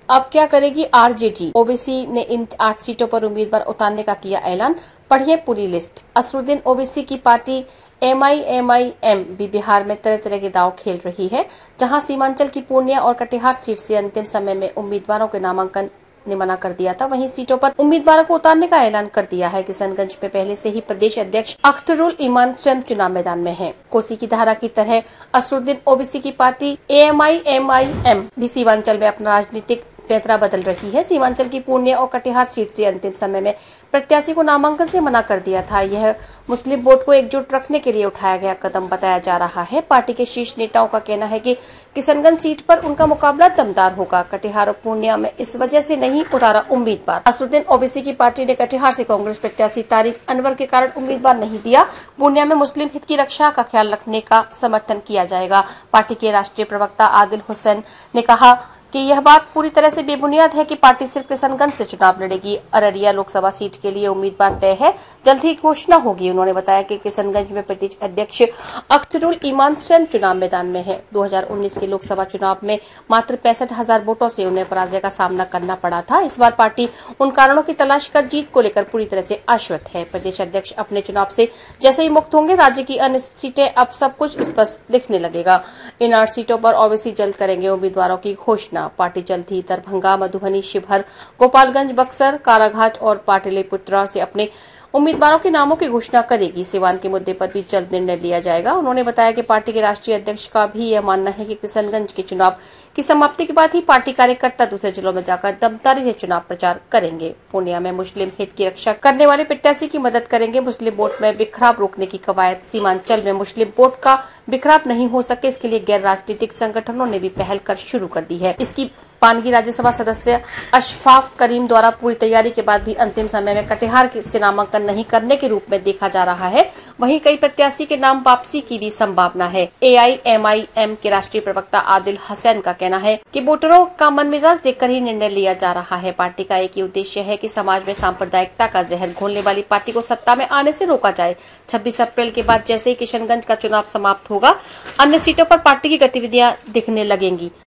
अब क्या करेगी आरजेडी? ओबीसी ने इन 8 सीटों पर उम्मीदवार उतारने का किया ऐलान। पढ़िए पूरी लिस्ट। असरुद्दीन ओबीसी की पार्टी एमआईएम भी बिहार में तरह तरह के दांव खेल रही है, जहां सीमांचल की पूर्णिया और कटिहार सीट से अंतिम समय में उम्मीदवारों के नामांकन ने मना कर दिया था। वहीं सीटों पर उम्मीदवारों को उतारने का ऐलान कर दिया है। किशनगंज में पहले से ही प्रदेश अध्यक्ष अख्तरुल ईमान स्वयं चुनाव मैदान में हैं। कोसी की धारा की तरह असरुद्दीन ओबीसी की पार्टी एमआईएम भी सीमांचल में अपना राजनीतिक पैतरा बदल रही है। सीमांचल की पूर्णिया और कटिहार सीट से अंतिम समय में प्रत्याशी को नामांकन से मना कर दिया था। यह मुस्लिम वोट को एकजुट रखने के लिए उठाया गया कदम बताया जा रहा है। पार्टी के शीर्ष नेताओं का कहना है कि किशनगंज सीट पर उनका मुकाबला दमदार होगा। कटिहार और पूर्णिया में इस वजह से नहीं उतारा उम्मीदवार। असरुद्दीन ओबीसी की पार्टी ने कटिहार से कांग्रेस प्रत्याशी तारिक अनवर के कारण उम्मीदवार नहीं दिया। पूर्णिया में मुस्लिम हित की रक्षा का ख्याल रखने का समर्थन किया जाएगा। पार्टी के राष्ट्रीय प्रवक्ता आदिल हुसैन ने कहा कि यह बात पूरी तरह से बेबुनियाद है कि पार्टी सिर्फ किशनगंज से चुनाव लड़ेगी। अररिया लोकसभा सीट के लिए उम्मीदवार तय है, जल्द ही घोषणा होगी। उन्होंने बताया कि किशनगंज में प्रदेश अध्यक्ष अख्तरुल ईमान स्वयं चुनाव मैदान में है। 2019 के लोकसभा चुनाव में मात्र 65,000 वोटों से उन्हें पराजय का सामना करना पड़ा था। इस बार पार्टी उन कारणों की तलाश कर जीत को लेकर पूरी तरह से आश्वस्त है। प्रदेश अध्यक्ष अपने चुनाव से जैसे ही मुक्त होंगे, राज्य की अन्य सीटें अब सब कुछ स्पष्ट दिखने लगेगा। इन 8 सीटों पर ओबीसी जल्द करेंगे उम्मीदवारों की घोषणा। पार्टी जल्द ही दरभंगा, मधुबनी, शिवहर, गोपालगंज, बक्सर, काराघाट और पाटलिपुत्रा से अपने उम्मीदवारों के नामों की घोषणा करेगी। सीवान के मुद्दे पर भी जल्द निर्णय लिया जाएगा। उन्होंने बताया कि पार्टी के राष्ट्रीय अध्यक्ष का भी यह मानना है कि किशनगंज के चुनाव की समाप्ति के बाद ही पार्टी कार्यकर्ता दूसरे जिलों में जाकर दमदारी से चुनाव प्रचार करेंगे। पूर्णिया में मुस्लिम हित की रक्षा करने वाले प्रत्याशी की मदद करेंगे। मुस्लिम वोट में बिखराव रोकने की कवायद। सीमांचल में मुस्लिम वोट का बिखराव नहीं हो सके, इसके लिए गैर राजनीतिक संगठनों ने भी पहल कर शुरू कर दी है। इसकी पानगी राज्यसभा सदस्य अशफाक करीम द्वारा पूरी तैयारी के बाद भी अंतिम समय में कटिहार से नामांकन नहीं करने के रूप में देखा जा रहा है। वहीं कई प्रत्याशी के नाम वापसी की भी संभावना है। एआईएमआईएम के राष्ट्रीय प्रवक्ता आदिल हुसैन का कहना है कि वोटरों का मन मिजाज देखकर ही निर्णय लिया जा रहा है। पार्टी का एक ही उद्देश्य है कि समाज में सांप्रदायिकता का जहर घोलने वाली पार्टी को सत्ता में आने से रोका जाए। 26 अप्रैल के बाद जैसे ही किशनगंज का चुनाव समाप्त होगा, अन्य सीटों पर पार्टी की गतिविधियां दिखने लगेंगी।